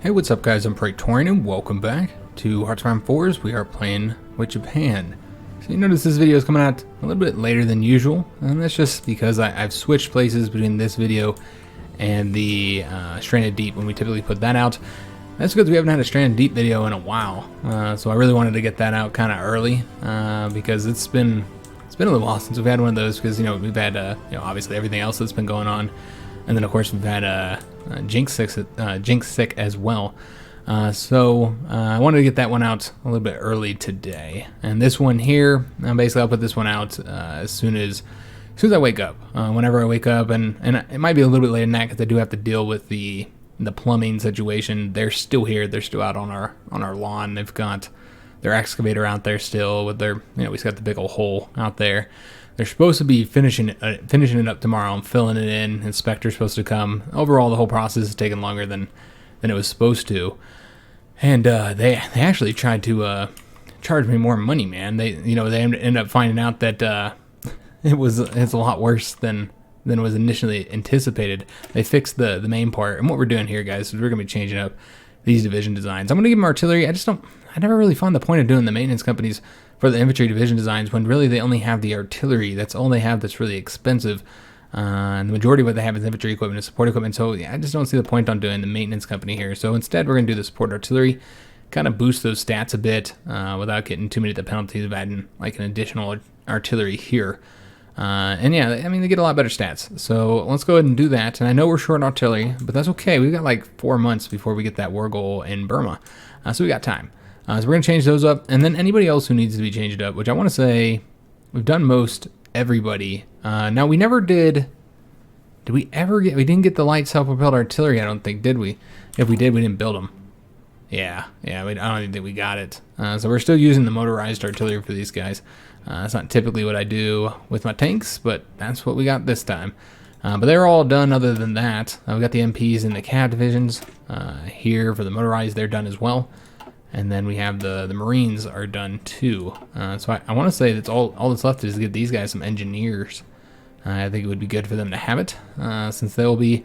Hey, what's up guys, I'm Praetorian and welcome back to Hearthstone 4s. We are playing with Japan. So you notice this video is coming out a little bit later than usual, and that's just because I've switched places between this video and the Stranded Deep when we typically put that out. That's because we haven't had a Stranded Deep video in a while, so I really wanted to get that out kind of early because it's been a little while since we've had one of those, because we've had obviously everything else that's been going on, and then of course we've had HiJynx sick as well. So I wanted to get that one out a little bit early today, and this one here, basically I'll put this one out as soon as I wake up. Whenever I wake up, and it might be a little bit later than that because I do have to deal with the plumbing situation. They're still here. They're still out on our lawn. They've got their excavator out there still with their, we've got the big old hole out there. They're supposed to be finishing it up tomorrow and filling it in. Inspector's supposed to come. Overall, the whole process is taking longer than it was supposed to. And they actually tried to charge me more money, man. They ended up finding out that it's a lot worse than was initially anticipated. They fixed the main part, and what we're doing here, guys, is we're gonna be changing up these division designs. I'm gonna give them artillery. I never really found the point of doing the maintenance companies for the infantry division designs when really they only have the artillery. That's all they have that's really expensive. And the majority of what they have is infantry equipment and support equipment. So yeah, I just don't see the point on doing the maintenance company here. So instead, we're gonna do the support artillery, kind of boost those stats a bit without getting too many of the penalties of adding like an additional artillery here. And yeah, I mean, they get a lot better stats. So let's go ahead and do that. And I know we're short artillery, but that's okay. We've got like 4 months before we get that war goal in Burma. So we got time. So we're going to change those up. And then anybody else who needs to be changed up, which I want to say we've done most everybody. Now, we never did we didn't get the light self-propelled artillery, I don't think, did we? If we did, we didn't build them. Yeah, I don't think we got it. So we're still using the motorized artillery for these guys. That's not typically what I do with my tanks, but that's what we got this time. But they're all done other than that. We got the MPs and the cav divisions here for the motorized. They're done as well. And then we have the Marines are done too. So I want to say that's all that's left is to get these guys some engineers. I think it would be good for them to have it since they'll be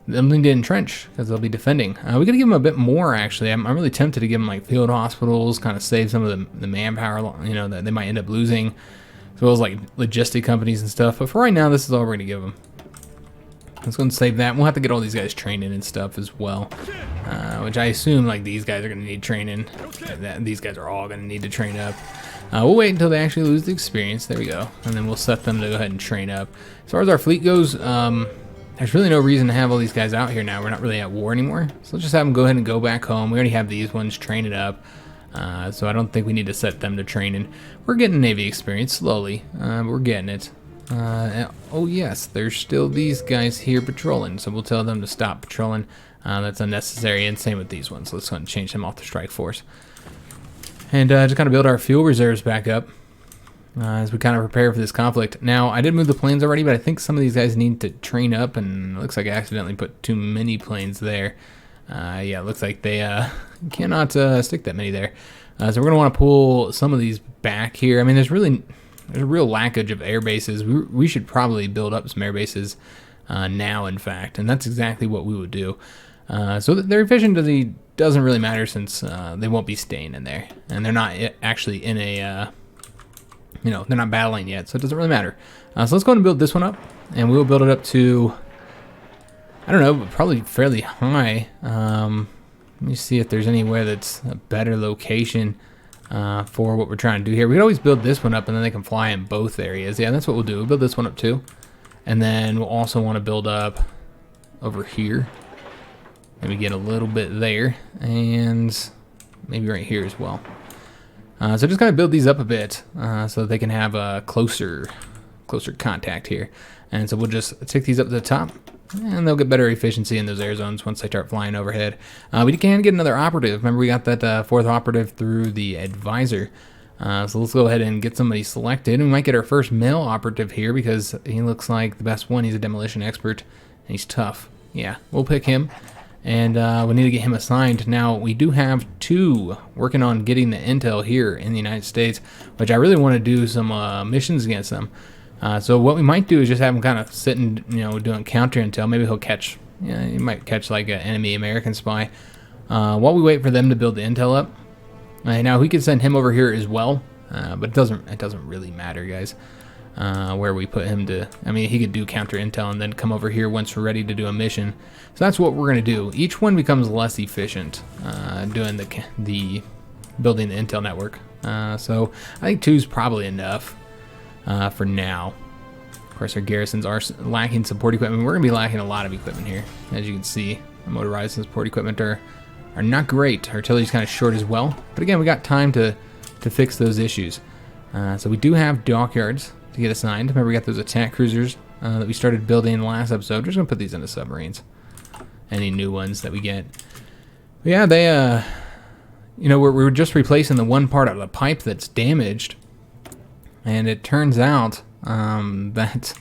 something to entrench because they'll be defending. We got to give them a bit more, actually. I'm really tempted to give them like field hospitals, kind of save some of the manpower, that they might end up losing, as well as like logistic companies and stuff. But for right now, this is all we're going to give them. Let's go and save that. We'll have to get all these guys training and stuff as well, which I assume like these guys are going to need training. These guys are all going to need to train up. We'll wait until they actually lose the experience. There we go. And then we'll set them to go ahead and train up. As far as our fleet goes, there's really no reason to have all these guys out here now. We're not really at war anymore. So let's just have them go ahead and go back home. We already have these ones training up. So I don't think we need to set them to training. We're getting Navy experience slowly. We're getting it. Oh yes, there's still these guys here patrolling. So we'll tell them to stop patrolling. That's unnecessary. And same with these ones. So let's go ahead and change them off the strike force. And just kind of build our fuel reserves back up. As we kind of prepare for this conflict. Now, I did move the planes already, but I think some of these guys need to train up, and it looks like I accidentally put too many planes there. Yeah, it looks like they cannot stick that many there. So we're going to want to pull some of these back here. I mean, there's a real lackage of air bases. We should probably build up some air bases now, in fact, and that's exactly what we would do. So their efficiency doesn't really matter since they won't be staying in there, and they're not actually in a... they're not battling yet, so it doesn't really matter. So let's go ahead and build this one up, and we will build it up to, I don't know, but probably fairly high. Let me see if there's anywhere that's a better location for what we're trying to do here. We could always build this one up, and then they can fly in both areas. Yeah, that's what we'll do. We'll build this one up too, and then we'll also want to build up over here. Maybe get a little bit there, and maybe right here as well. So just kind of build these up a bit so that they can have a closer contact here. And so we'll just take these up to the top, and they'll get better efficiency in those air zones once they start flying overhead. We can get another operative. Remember, we got that fourth operative through the advisor. So let's go ahead and get somebody selected. We might get our first male operative here because he looks like the best one. He's a demolition expert, and he's tough. Yeah, we'll pick him. And we need to get him assigned. Now, we do have 2 working on getting the intel here in the United States, which I really want to do some missions against them. So what we might do is just have him kind of sitting, doing counter intel. Maybe he'll catch, he might catch like an enemy American spy. while we wait for them to build the intel up. Now we could send him over here as well, but it doesn't really matter, guys, where we put him to. I mean, he could do counter intel and then come over here once we're ready to do a mission. So that's what we're gonna do. Each one becomes less efficient doing the building the intel network. So I think 2 is probably enough for now. Of course, our garrisons are lacking support equipment. We're gonna be lacking a lot of equipment here, as you can see. The motorized support equipment are not great. Artillery's kind of short as well, but again, we got time to fix those issues. So we do have dockyards to get assigned. Remember, we got those attack cruisers that we started building in the last episode. We're just gonna put these into submarines. Any new ones that we get. But yeah, they you know, we're just replacing the one part of the pipe that's damaged, and it turns out that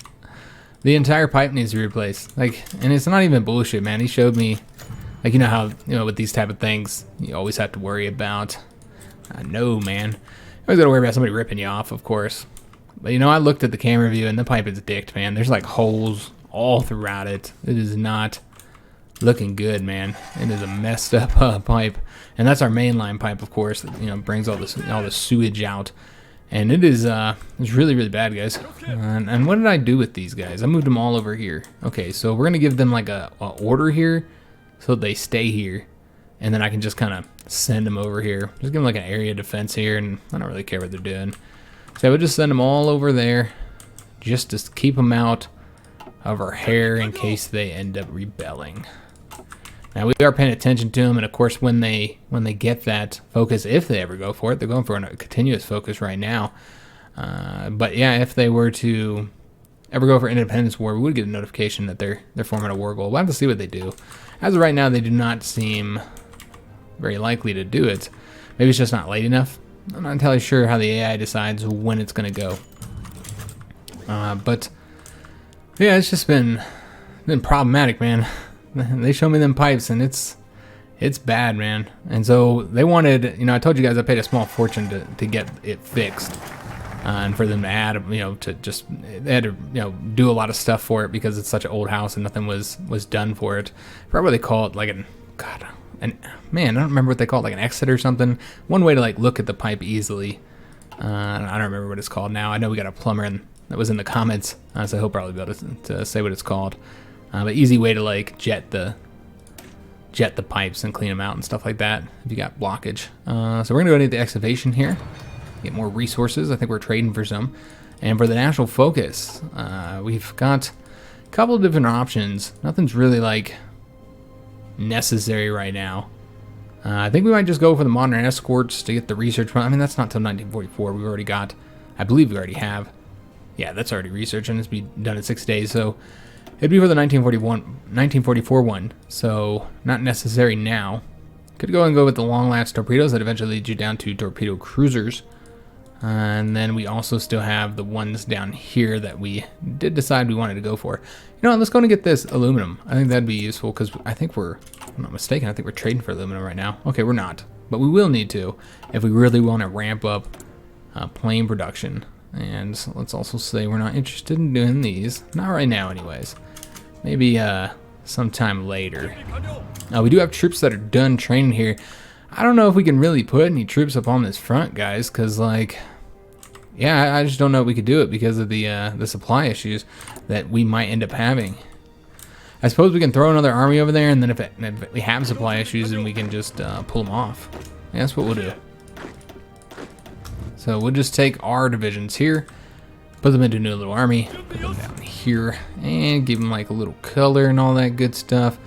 the entire pipe needs to be replaced. Like, and it's not even bullshit, man. He showed me, like, you know how, you know, with these type of things, you always have to worry about. No, man. You always gotta worry about somebody ripping you off, of course. But you know, I looked at the camera view and the pipe is dicked, man. There's like holes all throughout it. It is not looking good, man. It is a messed up pipe, and that's our mainline pipe, of course. That, you know, brings all the sewage out, and it is it's really bad, guys. And what did I do with these guys? I moved them all over here. Okay, so we're gonna give them like a order here, so they stay here, and then I can just kind of send them over here. Just give them like an area of defense here, and I don't really care what they're doing. So I would just send them all over there, just to keep them out of our hair in case they end up rebelling. Now we are paying attention to them, and of course when they get that focus, if they ever go for it, they're going for a continuous focus right now. But yeah, if they were to ever go for independence war, we would get a notification that they're forming a war goal. We'll have to see what they do. As of right now, they do not seem very likely to do it. Maybe it's just not late enough. I'm not entirely sure how the AI decides when it's going to go. But yeah, it's just been problematic, man. They show me them pipes, and it's bad, man. And so they wanted, you know, I told you guys I paid a small fortune to get it fixed, and for them to add, you know, to just, they had to, you know, do a lot of stuff for it because it's such an old house and nothing was done for it. I forgot what they call it, like man, I don't remember what they call it, like an exit or something. One way to like look at the pipe easily. I don't remember what it's called now. I know we got a plumber that was in the comments, so he'll probably be able to say what it's called. But easy way to like jet the pipes and clean them out and stuff like that if you got blockage. So we're gonna go into the excavation here, get more resources. I think we're trading for some. And for the national focus, we've got a couple of different options. Nothing's really like necessary right now. I think we might just go for the modern escorts to get the research. I mean, that's not till 1944. We've already got, I believe we already have. Yeah, that's already research, and it's be done in 6 days. So it'd be for the 1944 one. So not necessary now. Could go and go with the long-latch torpedoes that eventually lead you down to torpedo cruisers. And then we also still have the ones down here that we did decide we wanted to go for. You know what, let's go and get this aluminum. I think that'd be useful because I think we're, if I'm not mistaken, I think we're trading for aluminum right now. Okay, we're not, but we will need to if we really want to ramp up plane production. And let's also say we're not interested in doing these. Not right now anyways. Maybe sometime later. We do have troops that are done training here. I don't know if we can really put any troops up on this front, guys, because, like, yeah, I just don't know if we could do it because of the supply issues that we might end up having. I suppose we can throw another army over there, and then if we have supply issues, then we can just pull them off. Yeah, that's what we'll do. So we'll just take our divisions here, put them into a new little army, put them down here, and give them, like, a little color and all that good stuff.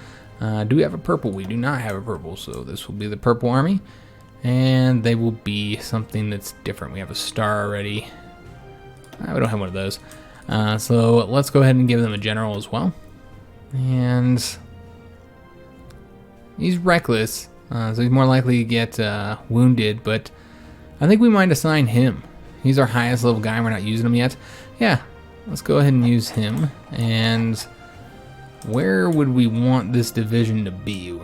Do we have a purple? We do not have a purple, so this will be the purple army, and they will be something that's different. We have a star already. We don't have one of those. So let's go ahead and give them a general as well. And he's reckless, so he's more likely to get wounded, but I think we might assign him. He's our highest level guy. We're not using him yet. Yeah, let's go ahead and use him. And where would we want this division to be?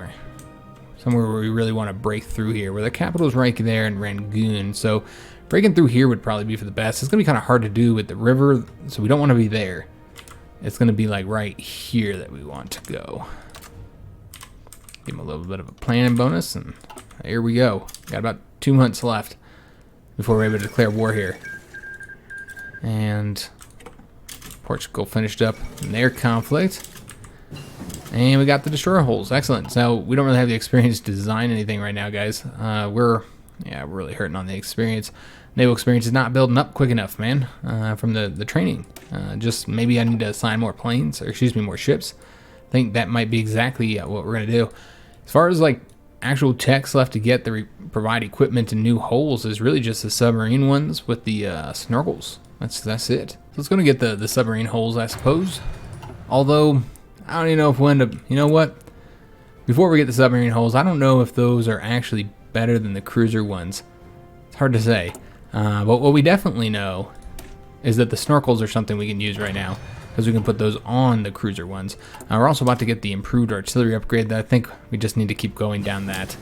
Somewhere where we really want to break through here, where the capital's right there in Rangoon. So breaking through here would probably be for the best. It's going to be kind of hard to do with the river, so we don't want to be there. It's going to be like right here that we want to go. Give him a little bit of a planning bonus, and here we go. Got about 2 months left before we're able to declare war here. And Portugal finished up their conflict. And we got the destroyer holes. Excellent. So we don't really have the experience to design anything right now, guys. We're really hurting on the experience. Naval experience is not building up quick enough, man, from the training. Just maybe I need to assign more planes, or excuse me, more ships. I think that might be exactly what we're going to do. As far as like actual techs left to get to provide equipment and new holes is really just the submarine ones with the snorkels. That's it. So it's going to get the submarine holes, I suppose. Although I don't even know if we'll end up, you know what? Before we get the submarine holes, I don't know if those are actually better than the cruiser ones. It's hard to say. But what we definitely know is that the snorkels are something we can use right now, because we can put those on the cruiser ones. We're also about to get the improved artillery upgrade that I think we just need to keep going down that,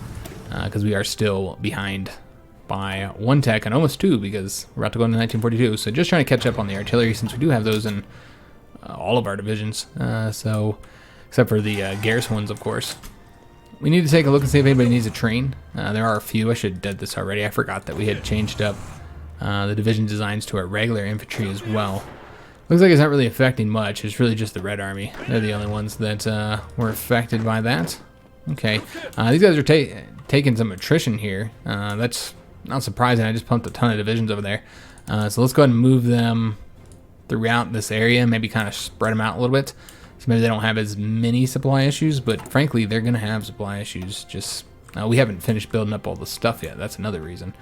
because we are still behind by 1 tech and almost 2, because we're about to go into 1942. So just trying to catch up on the artillery, since we do have those in all of our divisions, so except for the garrison ones, of course. We need to take a look and see if anybody needs a train. There are a few. I should have done this already. I forgot that we had changed up the division designs to our regular infantry as well. Looks like it's not really affecting much. It's really just the Red Army. They're the only ones that were affected by that. Okay. These guys are taking some attrition here. That's not surprising. I just pumped a ton of divisions over there. So let's go ahead and move them throughout this area. Maybe kind of spread them out a little bit. So maybe they don't have as many supply issues, but frankly, they're going to have supply issues. Just we haven't finished building up all the stuff yet. That's another reason.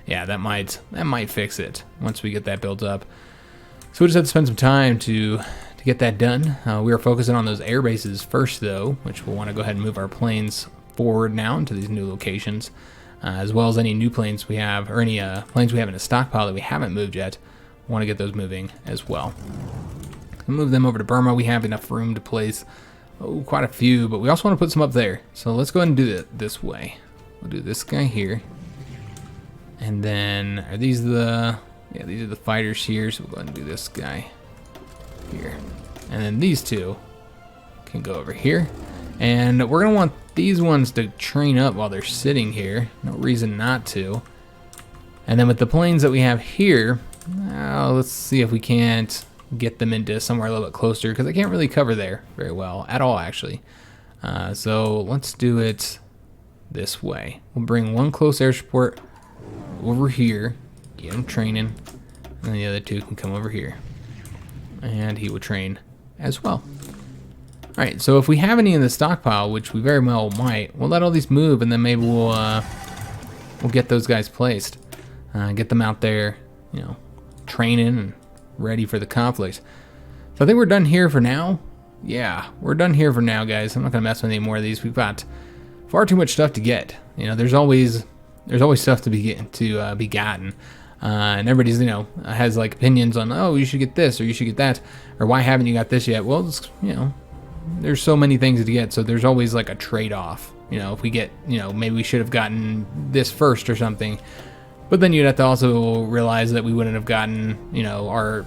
Yeah, that might fix it once we get that built up. So we just have to spend some time to get that done. We are focusing on those air bases first, though, which we'll want to go ahead and move our planes forward now into these new locations, as well as any new planes we have, or any planes we have in a stockpile that we haven't moved yet. We want to get those moving as well. We'll move them over to Burma. We have enough room to place quite a few, but we also want to put some up there. So let's go ahead and do it this way. We'll do this guy here. And then, are these the... Yeah, these are the fighters here, so we'll go ahead and do this guy here. And then these two can go over here. And we're going to want these ones to train up while they're sitting here. No reason not to. And then with the planes that we have here, let's see if we can't get them into somewhere a little bit closer, because I can't really cover there very well at all, actually. So let's do it this way. We'll bring one close air support over here. Get him training, and the other two can come over here, and he will train as well. All right, so if we have any in the stockpile, which we very well might, we'll let all these move, and then maybe we'll get those guys placed, get them out there, you know, training and ready for the conflict. So I think we're done here for now. Yeah, we're done here for now, guys. I'm not gonna mess with any more of these. We've got far too much stuff to get. You know, there's always stuff to be gotten. And everybody's, you know, has like opinions on, oh, you should get this or you should get that, or why haven't you got this yet? Well, it's, you know, there's so many things to get, so there's always like a trade-off. You know, if we get, you know, maybe we should have gotten this first or something, but then you'd have to also realize that we wouldn't have gotten, you know, our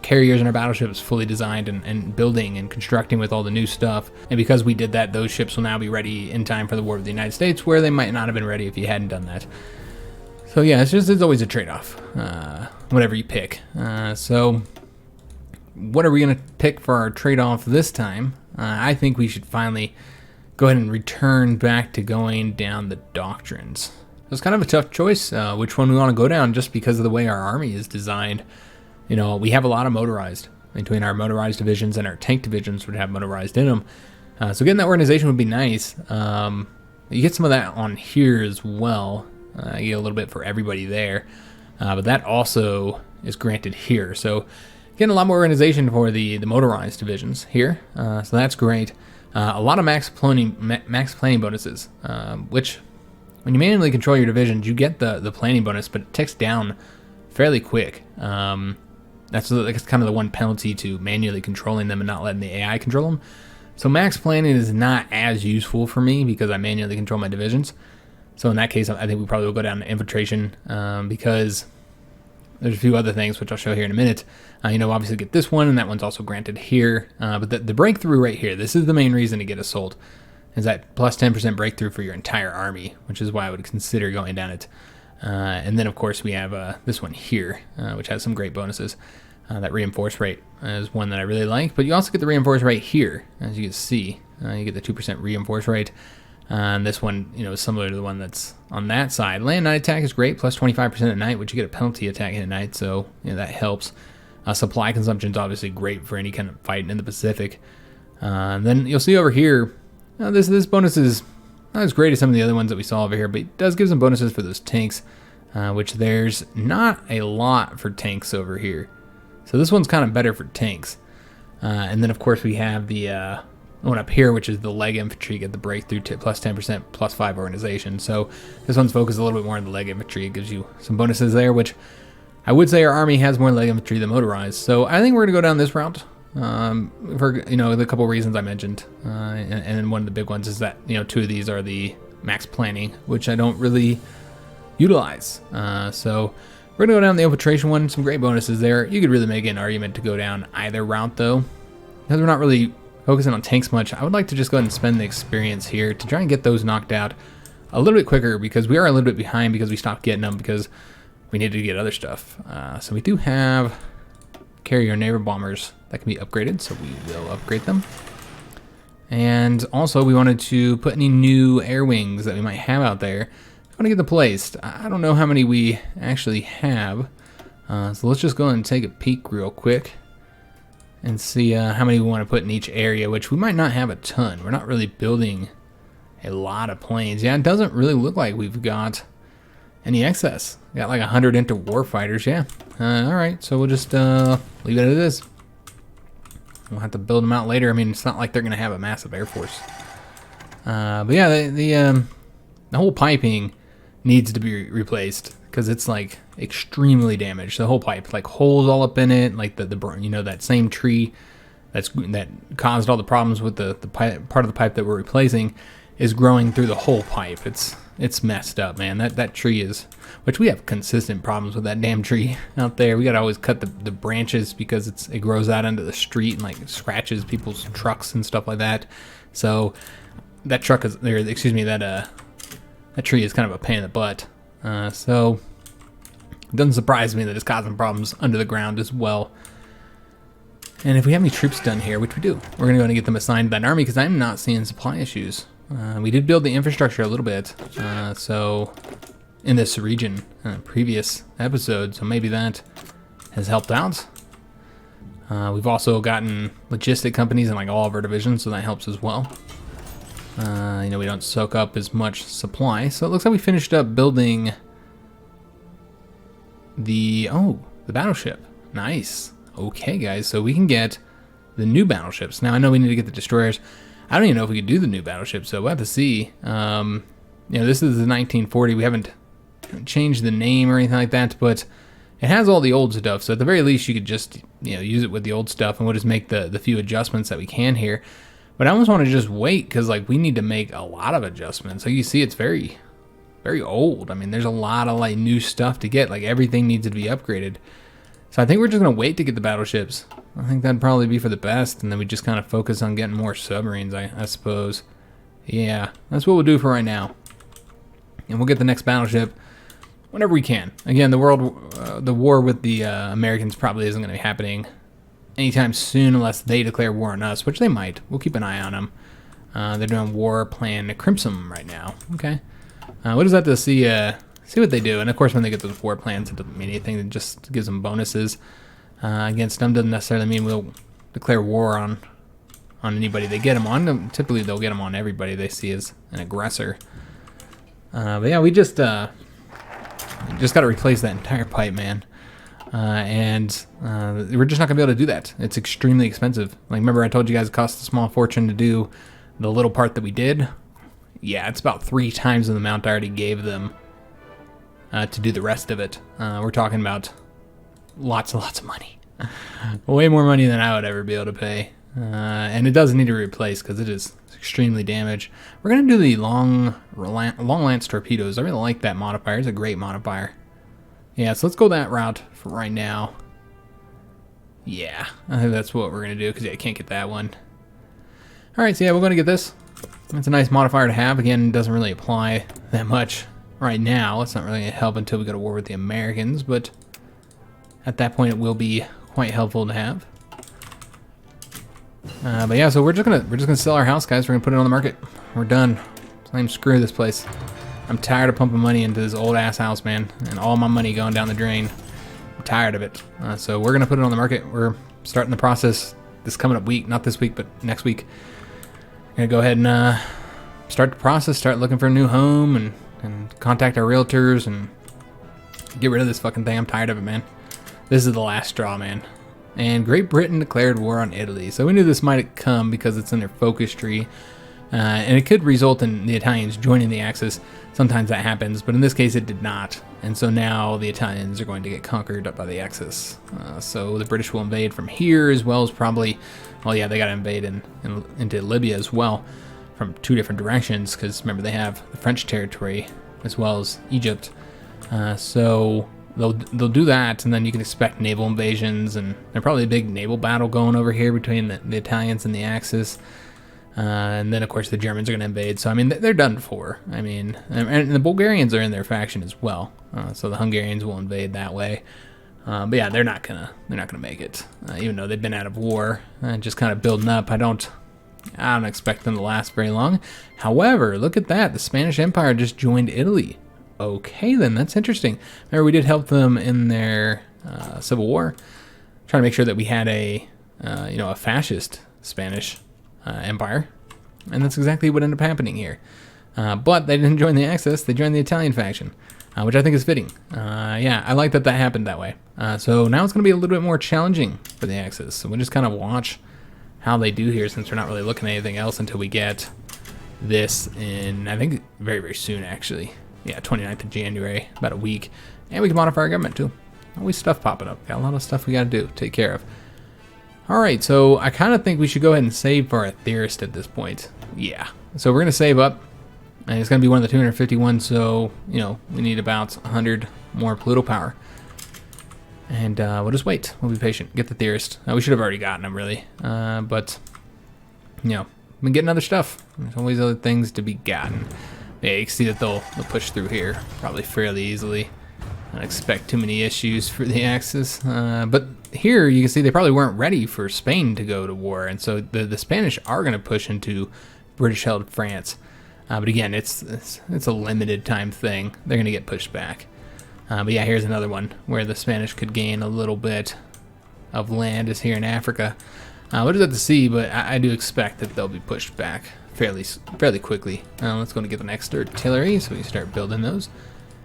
carriers and our battleships fully designed and building and constructing with all the new stuff. And because we did that, those ships will now be ready in time for the war with the United States, where they might not have been ready if you hadn't done that. So yeah, it's always a trade-off, whatever you pick. So what are we going to pick for our trade-off this time? I think we should finally go ahead and return back to going down the doctrines. It's kind of a tough choice, which one we want to go down, just because of the way our army is designed. You know, we have a lot of motorized. Between our motorized divisions and our tank divisions would have motorized in them. So getting that organization would be nice. You get some of that on here as well. You get a little bit for everybody there. But that also is granted here. So getting a lot more organization for the motorized divisions here. So that's great. A lot of max planning bonuses, which when you manually control your divisions, you get the planning bonus, but it ticks down fairly quick. That's kind of the one penalty to manually controlling them and not letting the AI control them. So max planning is not as useful for me because I manually control my divisions. So in that case, I think we probably will go down to infiltration, because there's a few other things which I'll show here in a minute. You know, obviously get this one, and that one's also granted here. But the breakthrough right here, this is the main reason to get us sold. is that plus 10% breakthrough for your entire army, which is why I would consider going down it. And then, of course, we have this one here, which has some great bonuses. That reinforce rate is one that I really like, but you also get the reinforce rate here, as you can see. You get the 2% reinforce rate. And this one, you know, is similar to the one that's on that side. Land night attack is great, plus 25% at night, which you get a penalty attack at night, so you know, that helps. Supply consumption is obviously great for any kind of fight in the Pacific. And then you'll see over here, this bonus is not as great as some of the other ones that we saw over here, but it does give some bonuses for those tanks, which there's not a lot for tanks over here. So this one's kind of better for tanks. And then, of course, we have the one up here, which is the leg infantry, get the breakthrough to plus 10%, plus 5 organization. So this one's focused a little bit more on the leg infantry. It gives you some bonuses there, which I would say our army has more leg infantry than motorized. So I think we're going to go down this route for, you know, the couple reasons I mentioned. And one of the big ones is that, you know, 2 of these are the max planning, which I don't really utilize. So we're going to go down the infiltration one. Some great bonuses there. You could really make an argument to go down either route, though. Because we're not really focusing on tanks much, I would like to just go ahead and spend the experience here to try and get those knocked out a little bit quicker, because we are a little bit behind because we stopped getting them because we needed to get other stuff. So we do have carrier naval bombers that can be upgraded, so we will upgrade them. And also we wanted to put any new air wings that we might have out there. I want to get them placed. I don't know how many we actually have, so let's just go ahead and take a peek real quick and see how many we want to put in each area, which we might not have a ton. We're not really building a lot of planes. Yeah, it doesn't really look like we've got any excess. We got like 100 interwar fighters, yeah. All right, so we'll just leave it at this. We'll have to build them out later. I mean, it's not like they're going to have a massive air force. But yeah, the whole piping needs to be replaced because it's like extremely damaged. The whole pipe, like holes all up in it, like the you know, that same tree that caused all the problems with the pipe, part of the pipe that we're replacing, is growing through the whole pipe. It's messed up, man. That tree is, which we have consistent problems with that damn tree out there. We gotta always cut the branches because it grows out into the street and like scratches people's trucks and stuff like that. So that truck is there. Excuse me. That tree is kind of a pain in the butt. So it doesn't surprise me that it's causing problems under the ground as well. And if we have any troops done here, which we do, we're gonna go and get them assigned to that army because I'm not seeing supply issues. We did build the infrastructure a little bit, so in this region, previous episode, so maybe that has helped out. We've also gotten logistic companies in like all of our divisions, so that helps as well. You know, we don't soak up as much supply, so it looks like we finished up building the battleship. Nice. Okay, guys, so we can get the new battleships. Now, I know we need to get the destroyers. I don't even know if we could do the new battleship, so we'll have to see. You know, this is the 1940. We haven't changed the name or anything like that, but it has all the old stuff. So at the very least, you could just, you know, use it with the old stuff, and we'll just make the few adjustments that we can here. But I almost want to just wait because, like, we need to make a lot of adjustments. Like you see, it's very, very old. I mean, there's a lot of like new stuff to get. Like everything needs to be upgraded. So I think we're just gonna wait to get the battleships. I think that'd probably be for the best, and then we just kind of focus on getting more submarines, I suppose. Yeah, that's what we'll do for right now. And we'll get the next battleship whenever we can. Again, the war with the Americans probably isn't gonna be happening anytime soon unless they declare war on us, which they might. We'll keep an eye on them. They're doing war plan Crimson right now. Okay. What is that to see what they do? And of course, when they get those war plans, it doesn't mean anything. It just gives them bonuses against them. Doesn't necessarily mean we'll declare war on anybody they get them on. Typically, they'll get them on everybody they see as an aggressor. But yeah, we just got to replace that entire pipe, man. And we're just not gonna be able to do that. It's extremely expensive. Like, remember I told you guys it cost a small fortune to do the little part that we did? Yeah, it's about 3 times the amount I already gave them to do the rest of it. We're talking about lots and lots of money. Way more money than I would ever be able to pay. And it does need to be replaced because it is extremely damaged. We're going to do the long lance torpedoes. I really like that modifier. It's a great modifier. Yeah, so let's go that route for right now. Yeah, I think that's what we're going to do because I can't get that one. All right, so yeah, we're going to get this. It's a nice modifier to have. Again, it doesn't really apply that much right now. It's not really going to help until we go to war with the Americans, but at that point it will be quite helpful to have. But yeah, so we're just gonna sell our house, guys. We're gonna put it on the market. We're done. Screw this place. I'm tired of pumping money into this old ass house, man, and all my money going down the drain. I'm tired of it. So we're gonna put it on the market. We're starting the process this coming up week, not this week, but next week. Gonna go ahead and start the process. Start looking for a new home and contact our realtors and get rid of this fucking thing. I'm tired of it, man. This is the last straw, man. And Great Britain declared war on Italy. So we knew this might come because it's in their focus tree. And it could result in the Italians joining the Axis. Sometimes that happens, but in this case it did not. And so now the Italians are going to get conquered up by the Axis. So the British will invade from here, as well as probably, well, yeah, they got to invade into Libya as well from two different directions, because remember they have the French territory as well as Egypt. So they'll do that, and then you can expect naval invasions, and there's probably a big naval battle going over here between the Italians and the Axis. And then, of course, the Germans are going to invade. So, I mean, they're done for. I mean, and the Bulgarians are in their faction as well. So the Hungarians will invade that way. But yeah, they're not gonna make it, even though they've been out of war and just kind of building up. I don't expect them to last very long. However, look at that. The Spanish Empire just joined Italy. Okay, then that's interesting. Remember, we did help them in their civil war, trying to make sure that we had a fascist Spanish empire, and that's exactly what ended up happening here. But they didn't join the Axis; they joined the Italian faction, which I think is fitting. Yeah, I like that happened that way. So now it's going to be a little bit more challenging for the Axis. So we'll just kind of watch how they do here, since we're not really looking at anything else until we get this in, I think, very, very soon, actually. Yeah, 29th of January, about a week. And we can modify our government, too. Always stuff popping up. Got a lot of stuff we got to do, take care of. Alright, so I kind of think we should go ahead and save for a theorist at this point. Yeah. So we're going to save up. And it's going to be one of the 251, so, we need about 100 more Pluto power. And we'll just wait. We'll be patient. Get the theorist. We should have already gotten him, really. But, been getting other stuff. There's always other things to be gotten. Yeah, you can see that they'll push through here probably fairly easily. I don't expect too many issues for the Axis. But here you can see they probably weren't ready for Spain to go to war. And so the Spanish are going to push into British-held France. But again, it's a limited time thing. They're going to get pushed back. But yeah, here's another one where the Spanish could gain a little bit of land, is here in Africa. We'll just have to see, but I do expect that they'll be pushed back fairly quickly. Let's go and get the next artillery so we can start building those.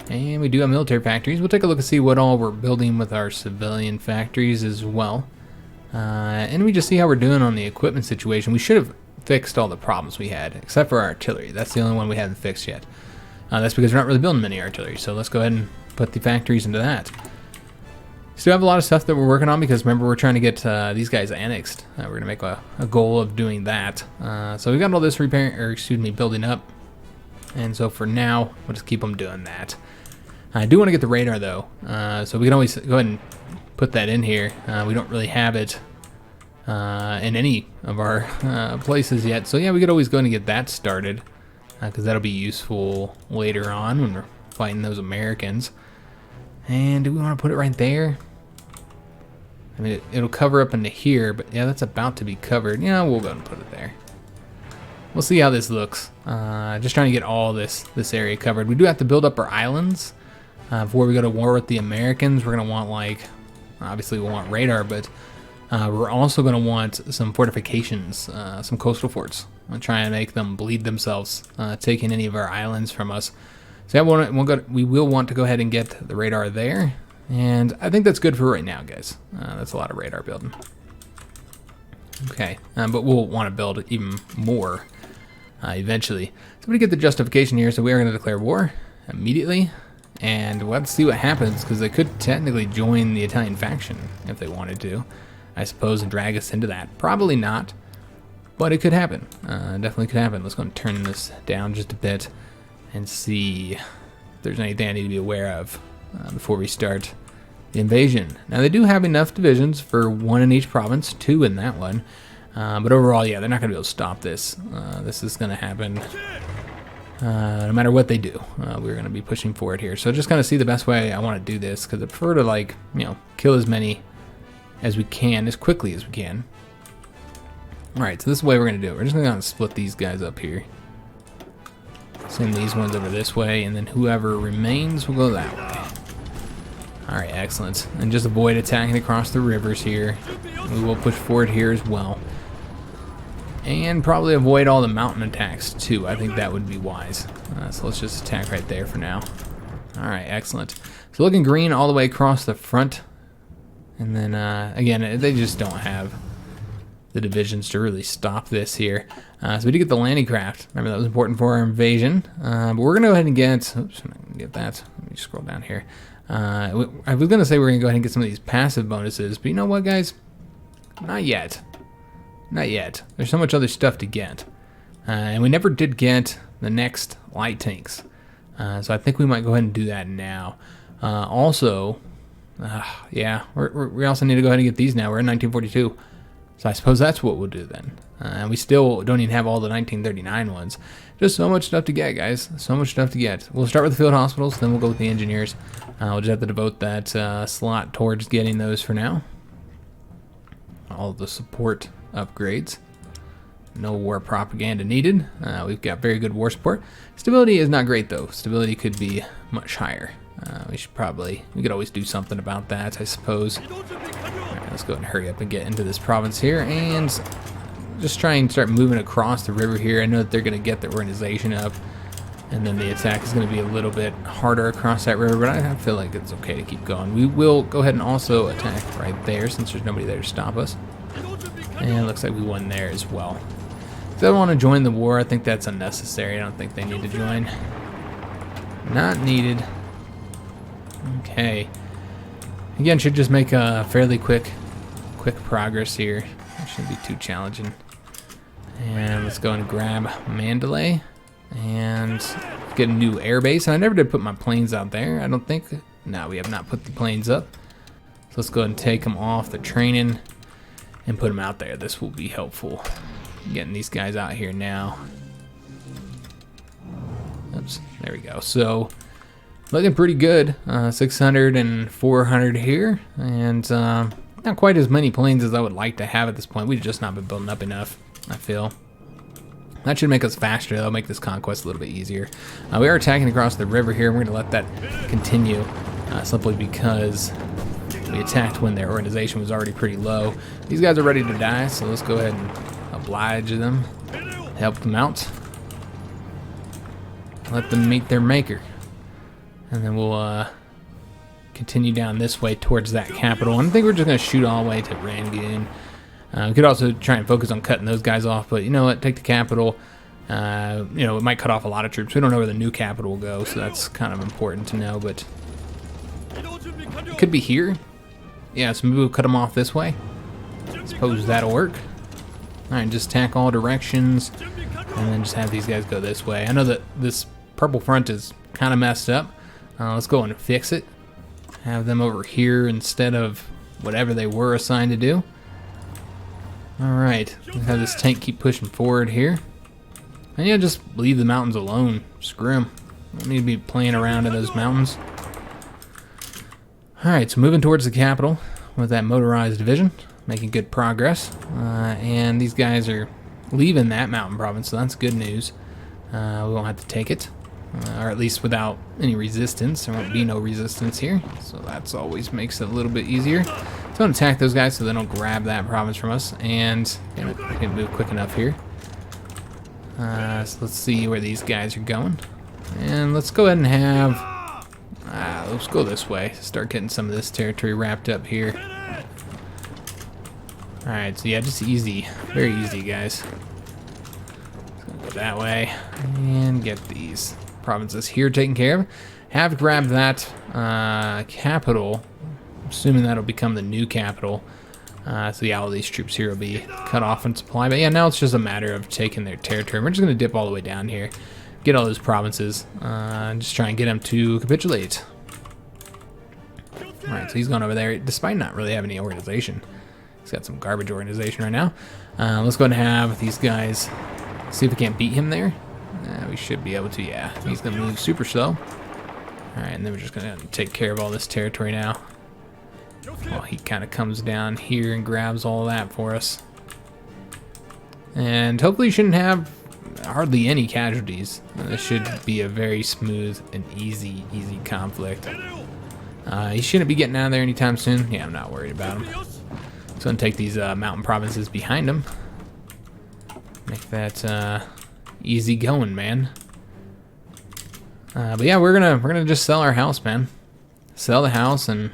And we do have military factories. We'll take a look and see what all we're building with our civilian factories as well. And we just see how we're doing on the equipment situation. We should have fixed all the problems we had, except for our artillery. That's the only one we haven't fixed yet. That's because we're not really building many artillery. So let's go ahead and put the factories into that. Still have a lot of stuff that we're working on, because remember, we're trying to get these guys annexed. We're going to make a goal of doing that. So we got all this building up. And so for now, we'll just keep them doing that. I do want to get the radar, though. So we can always go ahead and put that in here. We don't really have it in any of our places yet. So yeah, we could always go and get that started, because that'll be useful later on when we're fighting those Americans. And do we want to put it right there? I mean, it'll cover up into here, but yeah, that's about to be covered. Yeah, we'll go and put it there. We'll see how this looks. Just trying to get all this area covered. We do have to build up our islands before we go to war with the Americans. We're going to want, obviously we'll want radar, but we're also going to want some fortifications, some coastal forts. I'll try and make them bleed themselves, taking any of our islands from us. So yeah, we will want to go ahead and get the radar there. And I think that's good for right now, guys. That's a lot of radar building. Okay, but we'll want to build even more eventually. So we get the justification here. So we are going to declare war immediately. And let's see what happens, because they could technically join the Italian faction if they wanted to, I suppose, and drag us into that. Probably not, but it could happen. Definitely could happen. Let's go and turn this down just a bit and see if there's anything I need to be aware of before we start the invasion. Now, they do have enough divisions for 1 in each province, 2 in that one. But overall, yeah, they're not going to be able to stop this. This is going to happen no matter what they do. We're going to be pushing forward here. So just kind of see the best way I want to do this, because I prefer to, like, you know, kill as many as we can, as quickly as we can. Alright, so this is the way we're going to do it. We're just going to split these guys up here. Send these ones over this way, and then whoever remains will go that way. Alright, excellent. And just avoid attacking across the rivers here. We will push forward here as well. And probably avoid all the mountain attacks too. I think that would be wise. So let's just attack right there for now. Alright, excellent. So looking green all the way across the front. And then, again, they just don't have the divisions to really stop this here. So we did get the landing craft. Remember, that was important for our invasion. But we're going to go ahead and get... Oops, I'm not going to get that. Let me scroll down here. I was going to say we're going to go ahead and get some of these passive bonuses. But you know what, guys? Not yet. Not yet. There's so much other stuff to get. And we never did get the next light tanks. So I think we might go ahead and do that now. Also... yeah, we also need to go ahead and get these now. We're in 1942. So I suppose that's what we'll do then. And we still don't even have all the 1939 ones. Just so much stuff to get, guys. So much stuff to get. We'll start with the field hospitals, then we'll go with the engineers. We'll just have to devote that slot towards getting those for now. All the support upgrades. No war propaganda needed. We've got very good war support. Stability is not great, though. Stability could be much higher. We could always do something about that, I suppose. Alright, let's go ahead and hurry up and get into this province here, and just try and start moving across the river here. I know that they're going to get the organization up, and then the attack is going to be a little bit harder across that river, but I feel like it's okay to keep going. We will go ahead and also attack right there, since there's nobody there to stop us. And it looks like we won there as well. If they don't want to join the war, I think that's unnecessary. I don't think they need to join. Not needed. Okay. Again, should just make a fairly quick progress here. It shouldn't be too challenging. And let's go and grab Mandalay and get a new air base. I never did put my planes out there, I don't think. No, we have not put the planes up. So let's go ahead and take them off the training and put them out there. This will be helpful. Getting these guys out here now. Oops, there we go. So looking pretty good. 600 and 400 here, and not quite as many planes as I would like to have at this point. We've just not been building up enough, I feel. That should make us faster, though, make this conquest a little bit easier. We are attacking across the river here, and we're going to let that continue, simply because we attacked when their organization was already pretty low. These guys are ready to die, so let's go ahead and oblige them, help them out, let them meet their maker. And then we'll continue down this way towards that capital. And I think we're just going to shoot all the way to Rangoon. We could also try and focus on cutting those guys off, but you know what? Take the capital. You know, it might cut off a lot of troops. We don't know where the new capital will go, so that's kind of important to know. But it could be here. Yeah, so maybe we'll cut them off this way. I suppose that'll work. All right, just attack all directions, and then just have these guys go this way. I know that this purple front is kind of messed up. Let's go and fix it. Have them over here instead of whatever they were assigned to do. Alright, let's have this tank keep pushing forward here. And yeah, just leave the mountains alone. Screw them. Don't need to be playing around in those mountains. Alright, so moving towards the capital with that motorized division. Making good progress. And these guys are leaving that mountain province, so that's good news. We won't have to take it. Or at least without any resistance. There won't be no resistance here, so that's always makes it a little bit easier. So I'm going to attack those guys so they don't grab that province from us, and damn it, I can move quick enough here. So let's see where these guys are going, and let's go ahead and have let's go this way, start getting some of this territory wrapped up here. Alright, so yeah, just easy, very easy, guys. Go that way and get these provinces here taken care of. Have grabbed that capital, assuming that'll become the new capital. So yeah, all these troops here will be cut off in supply. But yeah, now it's just a matter of taking their territory. We're just going to dip all the way down here, get all those provinces, and just try and get them to capitulate. Alright, so he's gone over there, despite not really having any organization. He's got some garbage organization right now. Let's go ahead and have these guys see if we can't beat him there. We should be able to, yeah. He's going to move super slow. Alright, and then we're just going to take care of all this territory now. Well, he kind of comes down here and grabs all that for us. And hopefully you shouldn't have hardly any casualties. This should be a very smooth and easy conflict. He shouldn't be getting out of there anytime soon. Yeah, I'm not worried about him. Just gonna take these mountain provinces behind him. Make that easy going, man. But yeah, we're gonna just sell our house, man. Sell the house and,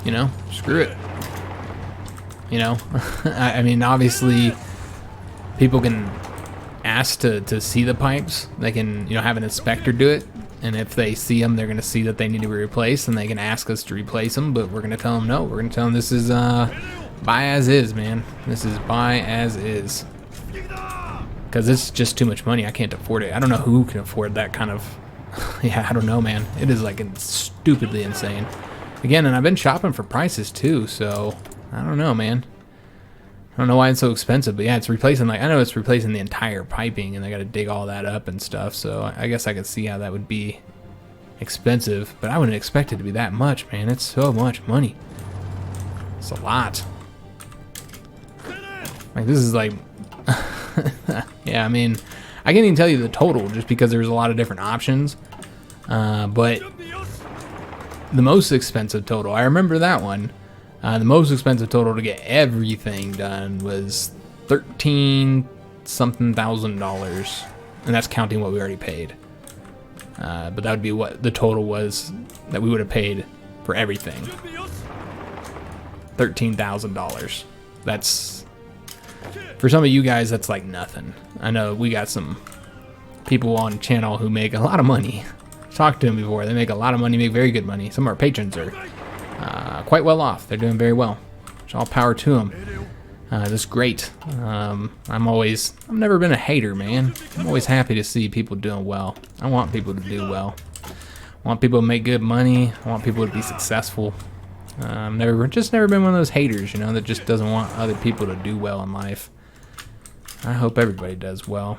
you know, screw it. You know, I mean, obviously, people can ask to see the pipes. They can, you know, have an inspector do it. And if they see them, they're going to see that they need to be replaced, and they can ask us to replace them. But we're going to tell them no. We're going to tell them this is buy as is, man. This is buy as is. Because it's just too much money. I can't afford it. I don't know who can afford that kind of... yeah, I don't know, man. It is like stupidly insane. Again, and I've been shopping for prices too, so I don't know, man. I don't know why it's so expensive, but yeah, it's replacing, like, I know it's replacing the entire piping, and they got to dig all that up and stuff, so I guess I could see how that would be expensive, but I wouldn't expect it to be that much, man. It's so much money. It's a lot. Like, this is like, yeah, I mean, I can't even tell you the total just because there's a lot of different options, but the most expensive total, I remember that one. The most expensive total to get everything done was $13-something thousand, and that's counting what we already paid. But that would be what the total was that we would have paid for everything. $13,000. That's, for some of you guys, that's like nothing. I know we got some people on the channel who make a lot of money. Talked to them before. They make a lot of money, make very good money. Some of our patrons are quite well off. They're doing very well. So all power to them. That's great. I've never been a hater, man. I'm always happy to see people doing well. I want people to do well. I want people to make good money. I want people to be successful. I've never been one of those haters, you know, that just doesn't want other people to do well in life. I hope everybody does well.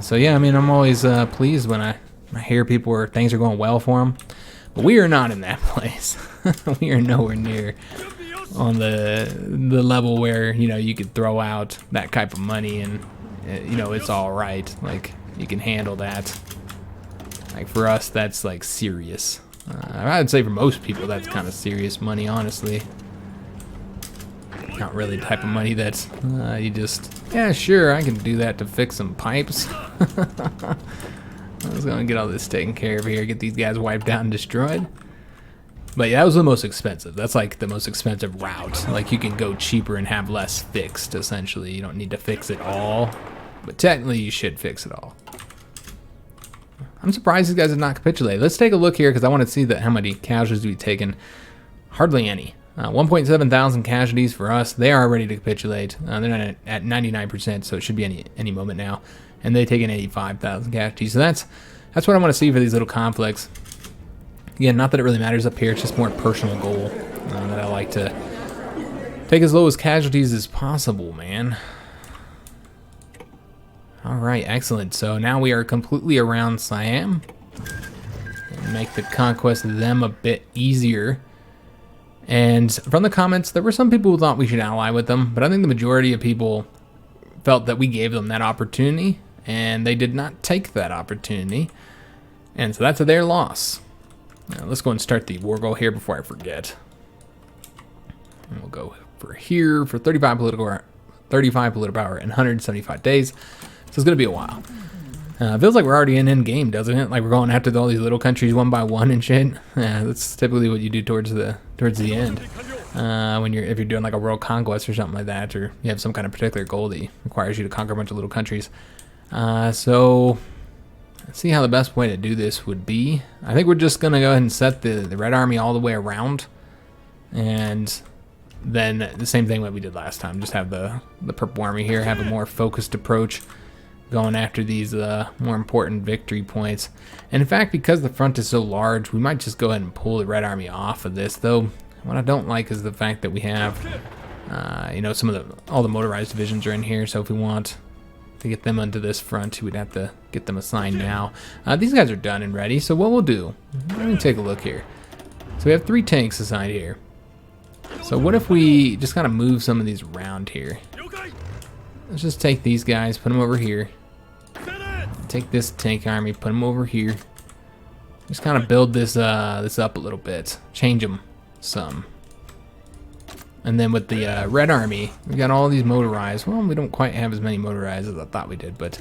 So yeah, I mean, I'm always pleased when I hear people where things are going well for them. But we are not in that place. We are nowhere near on the level where, you know, you could throw out that type of money and, you know, it's all right. Like, you can handle that. Like, for us, that's like serious. I would say for most people, that's kind of serious money, honestly. Not really the type of money that's you just, yeah, sure, I can do that to fix some pipes. I was gonna get all this taken care of here, get these guys wiped out and destroyed. But yeah, that was the most expensive. That's like the most expensive route. Like, you can go cheaper and have less fixed, essentially. You don't need to fix it all, but technically you should fix it all. I'm surprised these guys did not capitulate. Let's take a look here, because I want to see how many casualties we've taken. Hardly any. 1.7 thousand casualties for us. They are ready to capitulate. They're not at 99%, so it should be any moment now. And they take an 85,000 casualties. So that's what I want to see for these little conflicts. Again, not that it really matters up here. It's just more a personal goal that I like to take as low as casualties as possible, man. All right, excellent. So now we are completely around Siam. Make the conquest of them a bit easier. And from the comments, there were some people who thought we should ally with them, but I think the majority of people felt that we gave them that opportunity, and they did not take that opportunity. And so that's their loss. Now, let's go and start the war goal here before I forget. And we'll go for here for 35 political power in 175 days. So it's going to be a while. Feels like we're already in end game, doesn't it? Like we're going after all these little countries one by one and shit. Yeah, that's typically what you do towards the end. If you're doing like a world conquest or something like that, or you have some kind of particular goal that requires you to conquer a bunch of little countries. So let's see how the best way to do this would be. I think we're just gonna go ahead and set the Red Army all the way around, and then the same thing that we did last time. Just have the Purple Army here, have a more focused approach, going after these more important victory points. And in fact, because the front is so large, we might just go ahead and pull the Red Army off of this. Though what I don't like is the fact that we have You know, all the motorized divisions are in here, so if we want to get them onto this front, we'd have to get them assigned now. These guys are done and ready, so what we'll do, let me take a look here. So we have 3 tanks assigned here. So what if we just kind of move some of these around here? Let's just take these guys, put them over here. Take this tank army, put them over here. Just kind of build this this up a little bit, change them some. And then with the red army, we got all these motorized. Well, we don't quite have as many motorized as I thought we did, but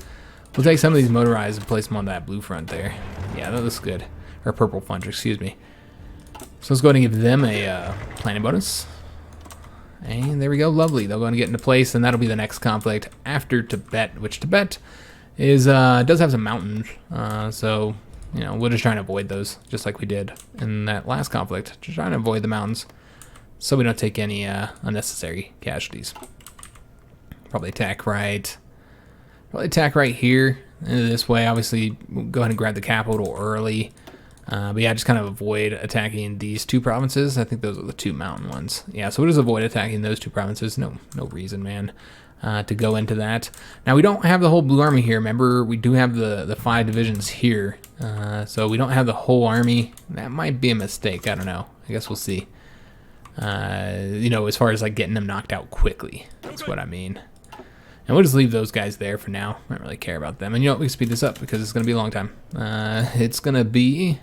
we'll take some of these motorized and place them on that blue front there. Yeah, that looks good. Or purple front, excuse me. So let's go ahead and give them a planning bonus. And there we go, lovely. They'll go and get into place, and that'll be the next conflict after Tibet, which Tibet is does have some mountains. So, you know, we'll just try and avoid those, just like we did in that last conflict. Just trying to avoid the mountains, so we don't take any unnecessary casualties. Probably attack right here, this way. Obviously, we'll go ahead and grab the capital early. But yeah, just kind of avoid attacking these 2 provinces. I think those are the 2 mountain ones. Yeah, so we'll just avoid attacking those 2 provinces. No reason, man, to go into that. Now, we don't have the whole blue army here. Remember, we do have the 5 divisions here. So we don't have the whole army. That might be a mistake. I don't know. I guess we'll see. You know, as far as like getting them knocked out quickly. That's what I mean. And we'll just leave those guys there for now. I don't really care about them. And you know what? We can speed this up because it's going to be a long time. It's going to be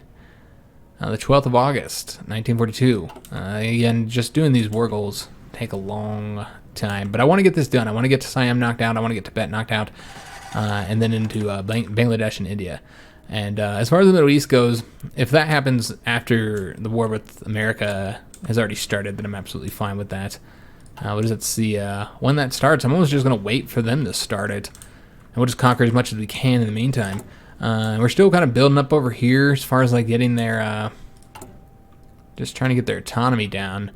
the 12th of August, 1942. Again, just doing these war goals take a long time. But I want to get this done. I want to get to Siam knocked out. I want to get Tibet knocked out. And then into Bangladesh and India. And as far as the Middle East goes, if that happens after the war with America has already started, then I'm absolutely fine with that. We'll just see when that starts. I'm almost just going to wait for them to start it. And we'll just conquer as much as we can in the meantime. We're still kind of building up over here as far as like getting their, just trying to get their autonomy down.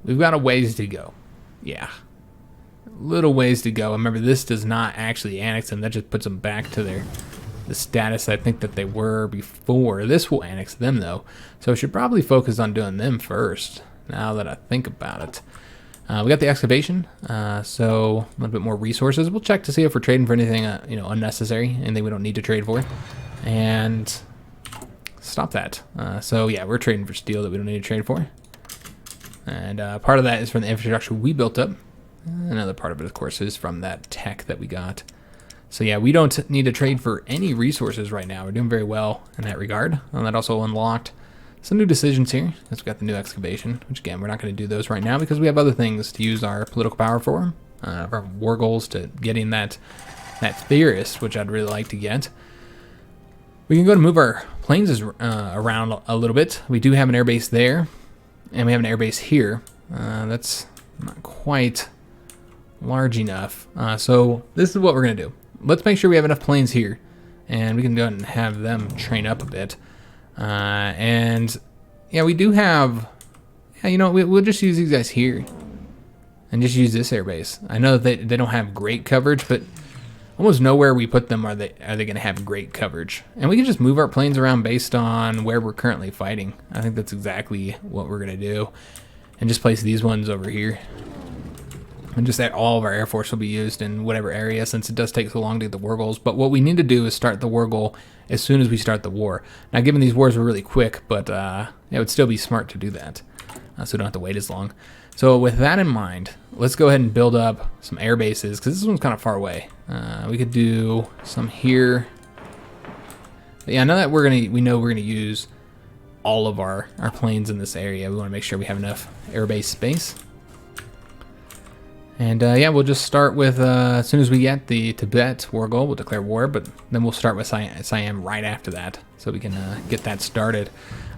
We've got a ways to go. Yeah. Little ways to go. Remember, this does not actually annex them. That just puts them back to the status I think that they were before. This will annex them though. So we should probably focus on doing them first, now that I think about it. We got the excavation, so a little bit more resources. We'll check to see if we're trading for anything, you know, unnecessary, anything we don't need to trade for, and stop that. So yeah, we're trading for steel that we don't need to trade for, and part of that is from the infrastructure we built up. Another part of it, of course, is from that tech that we got. So yeah, we don't need to trade for any resources right now. We're doing very well in that regard, and that also unlocked some new decisions here. We've got the new excavation, which again, we're not going to do those right now because we have other things to use our political power for. From war goals to getting that theorist, which I'd really like to get. We can go to move our planes around a little bit. We do have an airbase there, and we have an airbase here. That's not quite large enough. So this is what we're going to do. Let's make sure we have enough planes here, and we can go ahead and have them train up a bit. And yeah, we do have, yeah, you know, we'll just use these guys here and just use this airbase. I know that they don't have great coverage, but almost nowhere we put them are they going to have great coverage. And we can just move our planes around based on where we're currently fighting. I think that's exactly what we're going to do, and just place these ones over here. And just that all of our air force will be used in whatever area, since it does take so long to get the war goals. But what we need to do is start the war goal as soon as we start the war. Now, given these wars were really quick, but it would still be smart to do that, so we don't have to wait as long. So with that in mind, let's go ahead and build up some air bases, because this one's kind of far away. We could do some here. But yeah, now that we know we're gonna use all of our planes in this area, we want to make sure we have enough airbase space. And yeah, we'll just start with, as soon as we get the Tibet war goal, we'll declare war, but then we'll start with Siam right after that, so we can get that started.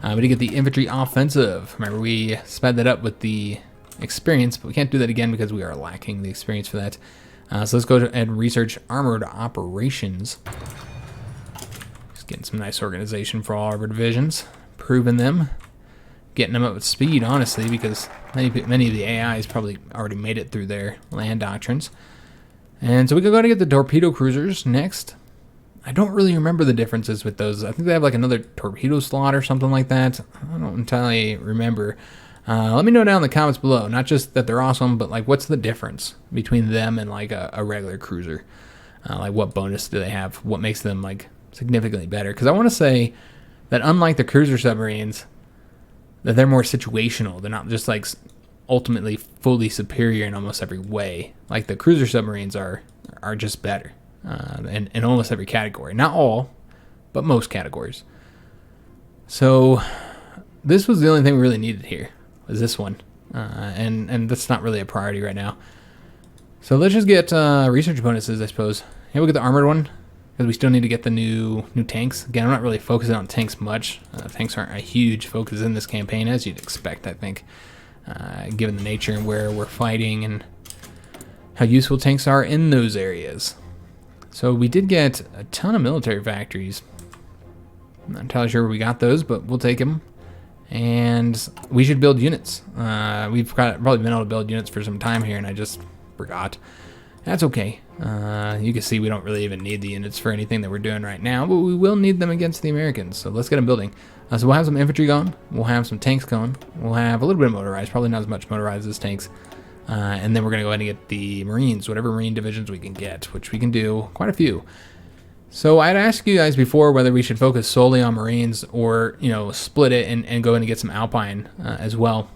We did get the infantry offensive. Remember, we sped that up with the experience, but we can't do that again because we are lacking the experience for that. So let's go and research armored operations. Just getting some nice organization for all of our divisions, proving them. Getting them up with speed, honestly, because many of the AIs probably already made it through their land doctrines. And so we can go to get the torpedo cruisers next. I don't really remember the differences with those. I think they have like another torpedo slot or something like that. I don't entirely remember. Let me know down in the comments below, not just that they're awesome, but like what's the difference between them and like a regular cruiser? Like what bonus do they have? What makes them like significantly better? Because I want to say that unlike the cruiser submarines, that they're more situational. They're not just like ultimately fully superior in almost every way. Like the cruiser submarines are just better in almost every category. Not all, but most categories. So this was the only thing we really needed here, was this one. And that's not really a priority right now. So let's just get research bonuses, I suppose. Here we'll get the armored one, because we still need to get the new tanks. Again, I'm not really focusing on tanks much. Tanks aren't a huge focus in this campaign, as you'd expect, I think, given the nature and where we're fighting and how useful tanks are in those areas. So we did get a ton of military factories. I'm not entirely sure where we got those, but we'll take them. And we should build units. We've probably been able to build units for some time here, and I just forgot. That's okay. You can see we don't really even need the units for anything that we're doing right now, but we will need them against the Americans. So let's get them building. So we'll have some infantry going. We'll have some tanks going. We'll have a little bit of motorized, probably not as much motorized as tanks. And then we're going to go ahead and get the Marines, whatever Marine divisions we can get, which we can do quite a few. So I'd asked you guys before whether we should focus solely on Marines or, split it and go in and get some Alpine as well.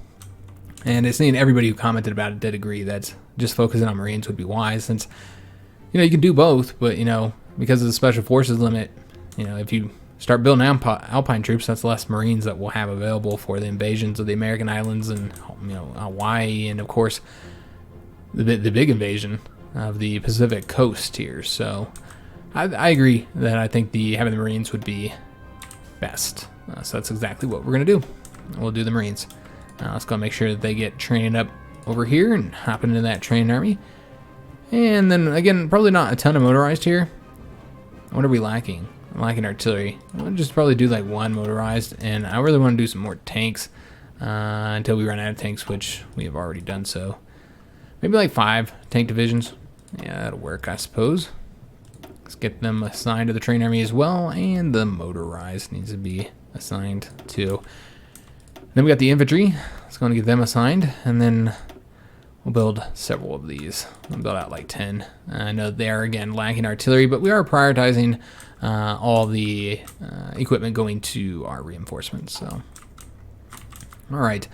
And it's neat, everybody who commented about it did agree that just focusing on Marines would be wise, since, you can do both, but, because of the special forces limit, if you start building Alpine troops, that's less Marines that we'll have available for the invasions of the American islands and, Hawaii, and of course, the big invasion of the Pacific coast here. So I agree that I think having the Marines would be best. So that's exactly what we're going to do. We'll do the Marines. Let's go make sure that they get training up over here and hop into that training army. And then, again, probably not a ton of motorized here. What are we lacking? I'm lacking artillery. I'll just probably do like one motorized, and I really want to do some more tanks until we run out of tanks, which we have already done so. Maybe like 5 tank divisions. Yeah, that'll work, I suppose. Let's get them assigned to the train army as well, and the motorized needs to be assigned too. Then we got the infantry. Let's go and get them assigned, and then we'll build several of these. We'll build out like 10. I know they are, again, lacking artillery, but we are prioritizing all the equipment going to our reinforcements. So, all right.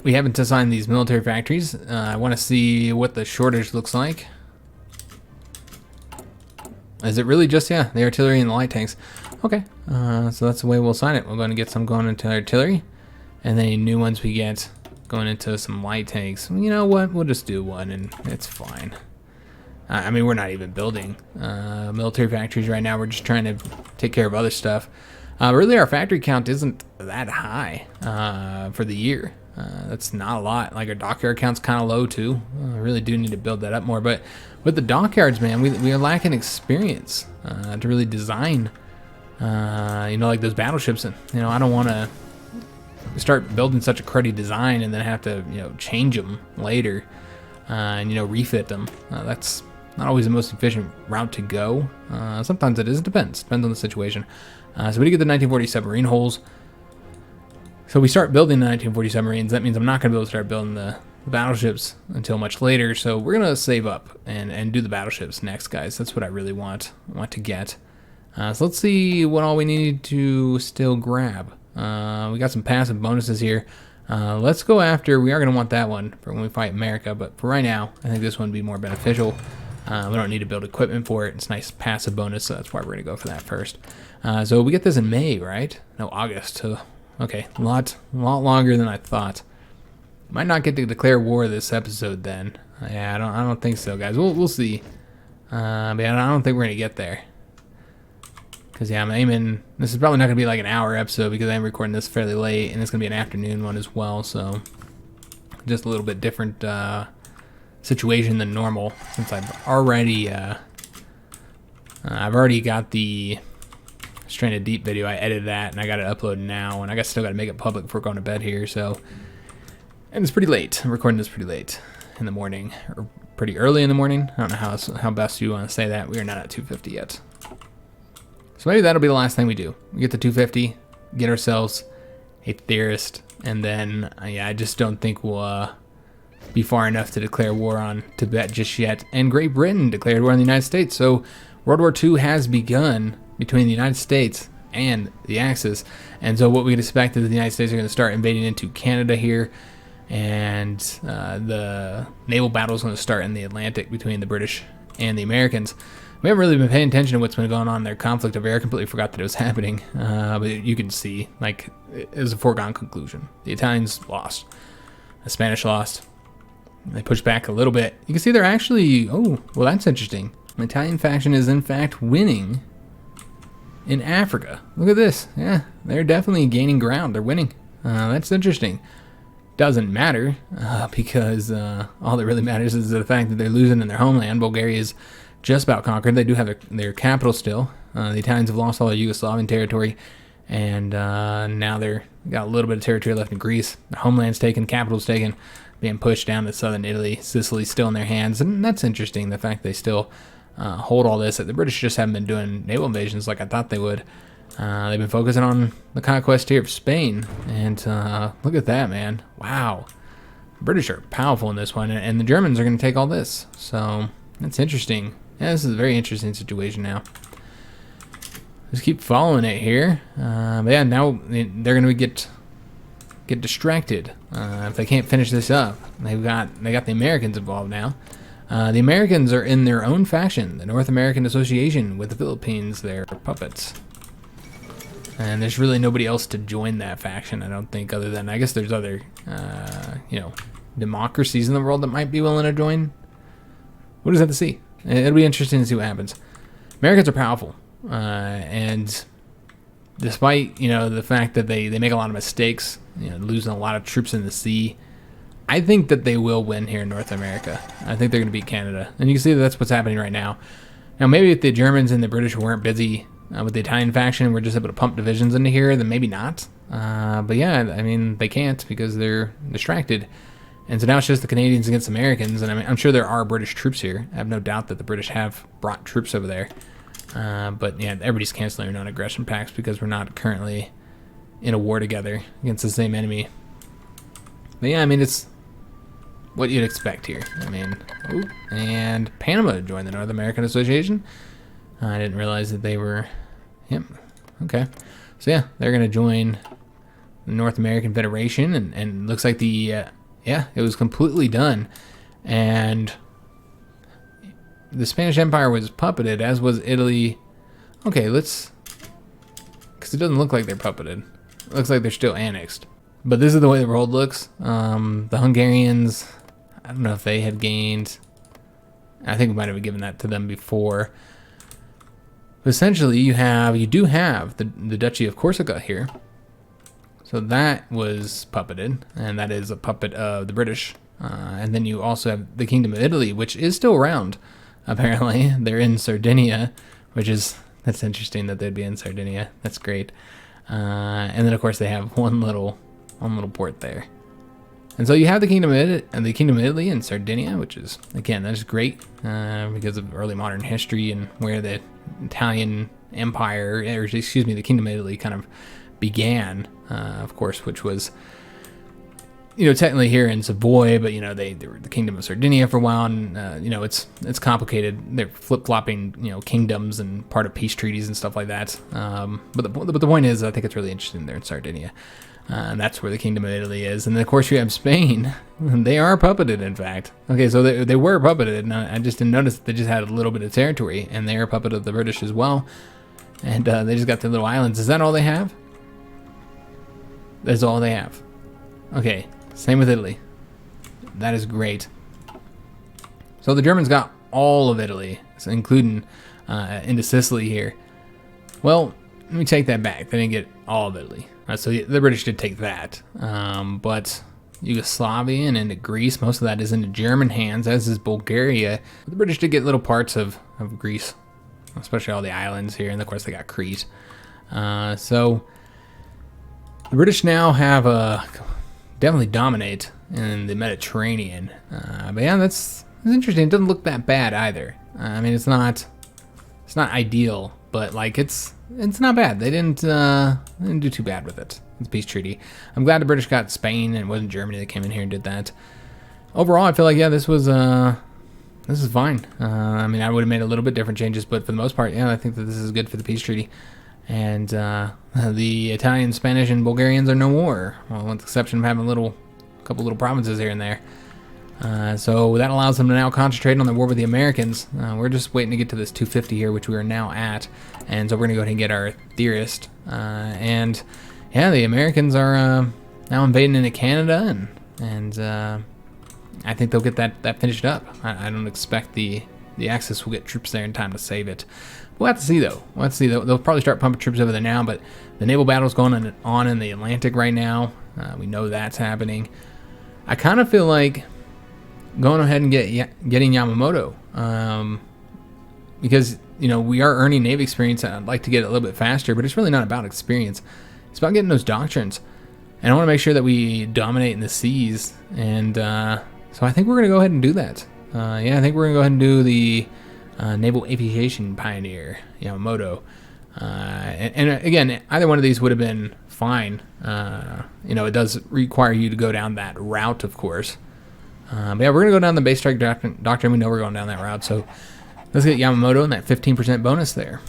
We haven't assigned these military factories. I want to see what the shortage looks like. Is it really just, the artillery and the light tanks? Okay, so that's the way we'll assign it. We're going to get some going into artillery, and then any new ones we get going into some light tanks. You know what? We'll just do one, and it's fine. I mean, we're not even building military factories right now. We're just trying to take care of other stuff. Really, our factory count isn't that high for the year. That's not a lot. Like, our dockyard count's kind of low, too. I really do need to build that up more. But with the dockyards, man, we are lacking experience to really design, like those battleships. And, I don't want to start building such a cruddy design and then have to, change them later and, refit them. That's not always the most efficient route to go. Sometimes it is. It depends. Depends on the situation. So we did get the 1940 submarine hulls. So we start building the 1940 submarines. That means I'm not going to be able to start building the battleships until much later. So we're going to save up and do the battleships next, guys. That's what I really want to get. So let's see what all we need to still grab. We got some passive bonuses here. Let's go after, we are going to want that one for when we fight America. But for right now, I think this one would be more beneficial. We don't need to build equipment for it. It's a nice passive bonus, so that's why we're going to go for that first. So we get this in May, right? No, August. Okay, a lot longer than I thought. Might not get to declare war this episode then. Yeah, I don't think so, guys. We'll see. But I don't think we're gonna get there. Cause I'm aiming. This is probably not gonna be like an hour episode because I'm recording this fairly late, and it's gonna be an afternoon one as well. So just a little bit different situation than normal, since I've already got the Stranded Deep video. I edited that and I got it uploaded now, and I still got to make it public before going to bed here. So, and it's pretty late. I'm recording this pretty late in the morning, or pretty early in the morning. I don't know how best you want to say that. We are not at 250 yet, so maybe that'll be the last thing we do. We get to 250, get ourselves a theorist. And then, yeah, I just don't think we'll be far enough to declare war on Tibet just yet. And Great Britain declared war on the United States. So World War II has begun between the United States and the Axis. And so what we can expect is the United States are going to start invading into Canada here. And the naval battle is going to start in the Atlantic between the British and the Americans. We haven't really been paying attention to what's been going on in their conflict over there. I completely forgot that it was happening. But you can see, like, it was a foregone conclusion. The Italians lost. The Spanish lost. They pushed back a little bit. You can see they're actually, oh, well, that's interesting. The Italian faction is, in fact, winning in Africa. Look at this. Yeah, they're definitely gaining ground. They're winning. That's interesting. Doesn't matter because all that really matters is the fact that they're losing in their homeland. Bulgaria is just about conquered. They do have their capital still. The Italians have lost all their Yugoslavian territory, and now they're got a little bit of territory left in Greece. The homeland's taken, capital's taken, being pushed down to southern Italy. Sicily's still in their hands, and that's interesting. The fact they still hold all this. The British just haven't been doing naval invasions like I thought they would. They've been focusing on the conquest here of Spain, and look at that, man. Wow. The British are powerful in this one, and the Germans are going to take all this. So that's interesting. Yeah, this is a very interesting situation now. Just keep following it here. But yeah, now they're going to get distracted if they can't finish this up. They got the Americans involved now. The Americans are in their own faction, the North American Association with the Philippines. They're puppets. And there's really nobody else to join that faction, I don't think, other than, I guess there's other, democracies in the world that might be willing to join. We'll just have to see. It'll be interesting to see what happens. Americans are powerful. And despite, the fact that they make a lot of mistakes, losing a lot of troops in the sea, I think that they will win here in North America. I think they're going to beat Canada. And you can see that that's what's happening right now. Now, maybe if the Germans and the British weren't busy with the Italian faction, we're just able to pump divisions into here, then maybe not. But yeah, I mean, they can't because they're distracted. And so now it's just the Canadians against Americans. And I mean, I'm sure there are British troops here. I have no doubt that the British have brought troops over there. But yeah, everybody's canceling their non-aggression pacts because we're not currently in a war together against the same enemy. But yeah, I mean, it's what you'd expect here. I mean, and Panama joined the North American Association. I didn't realize that they were, yep, okay. So yeah, they're going to join the North American Federation, and looks like it was completely done. And the Spanish Empire was puppeted, as was Italy. Okay, because it doesn't look like they're puppeted. It looks like they're still annexed. But this is the way the world looks. The Hungarians, I don't know if they had gained, I think we might have given that to them before. Essentially, you do have the Duchy of Corsica here. So that was puppeted, and that is a puppet of the British. And then you also have the Kingdom of Italy, which is still around, apparently. They're in Sardinia, that's interesting that they'd be in Sardinia. That's great. And then, of course, they have one little port there. And so you have the Kingdom of Italy and Sardinia, which is, again, that's great because of early modern history and where the Italian Empire, the Kingdom of Italy kind of began, of course, which was, technically here in Savoy, but, they were the Kingdom of Sardinia for a while, and, it's complicated. They're flip-flopping, kingdoms and part of peace treaties and stuff like that. But the point is, I think it's really interesting there in Sardinia. And that's where the Kingdom of Italy is. And then, of course, you have Spain. They are puppeted, in fact. Okay, so they were puppeted. And I just didn't notice that they just had a little bit of territory. And they are puppeted of the British as well. And they just got their little islands. Is that all they have? That's all they have. Okay, same with Italy. That is great. So the Germans got all of Italy, so including into Sicily here. Well, let me take that back. They didn't get all of Italy. So the British did take that. But Yugoslavia and into Greece, most of that is into German hands, as is Bulgaria. The British did get little parts of Greece, especially all the islands here. And of course, they got Crete. So the British now have definitely dominate in the Mediterranean. But yeah, that's interesting. It doesn't look that bad either. I mean, it's not ideal but like it's not bad. They didn't do too bad with it. It's a peace treaty. I'm glad the British got Spain and it wasn't Germany that came in here and did that. Overall, I feel like, yeah, this is fine. I mean, I would have made a little bit different changes, but for the most part, yeah, I think that this is good for the peace treaty. And the Italians, Spanish, and Bulgarians are no war. Well, with the exception of having a couple little provinces here and there. So that allows them to now concentrate on their war with the Americans. We're just waiting to get to this 250 here, which we are now at. And so we're going to go ahead and get our theorist. And yeah, the Americans are now invading into Canada, and I think they'll get that finished up. I don't expect the Axis will get troops there in time to save it. We'll have to see, though. They'll probably start pumping troops over there now, but the naval battle's going on in the Atlantic right now. We know that's happening. I kind of feel like going ahead and getting Yamamoto, because, you know, we are earning Navy experience. I'd like to get it a little bit faster, but it's really not about experience. It's about getting those doctrines. And I want to make sure that we dominate in the seas. And so I think we're going to go ahead and do that. Yeah, I think we're going to go ahead and do the Naval Aviation Pioneer, Yamamoto. And again, either one of these would have been fine. You know, it does require you to go down that route, of course. But yeah, we're going to go down the base strike doctrine. We know we're going down that route. So let's get Yamamoto and that 15% bonus there.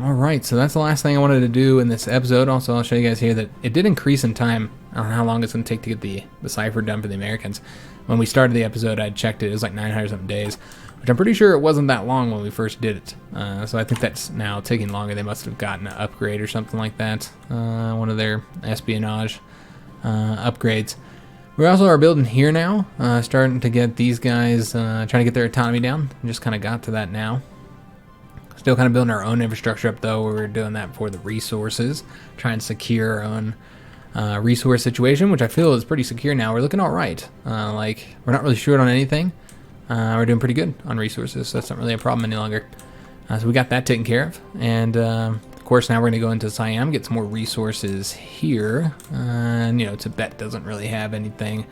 All right, so that's the last thing I wanted to do in this episode. Also, I'll show you guys here that it did increase in time on how long it's going to take to get the cipher done for the Americans. When we started the episode, I checked it. It was like 900 something days, which I'm pretty sure it wasn't that long when we first did it. So I think that's now taking longer. They must have gotten an upgrade or something like that. One of their espionage upgrades. We also are building here now, starting to get these guys, trying to get their autonomy down. We just kind of got to that now. Still kind of building our own infrastructure up, though. We're doing that for the resources, trying to secure our own resource situation, which I feel is pretty secure now. We're looking all right. Like, we're not really short on anything. We're doing pretty good on resources, so that's not really a problem any longer. So we got that taken care of. And, of course, now we're going to go into Siam, get some more resources here. And, you know, Tibet doesn't really have anything.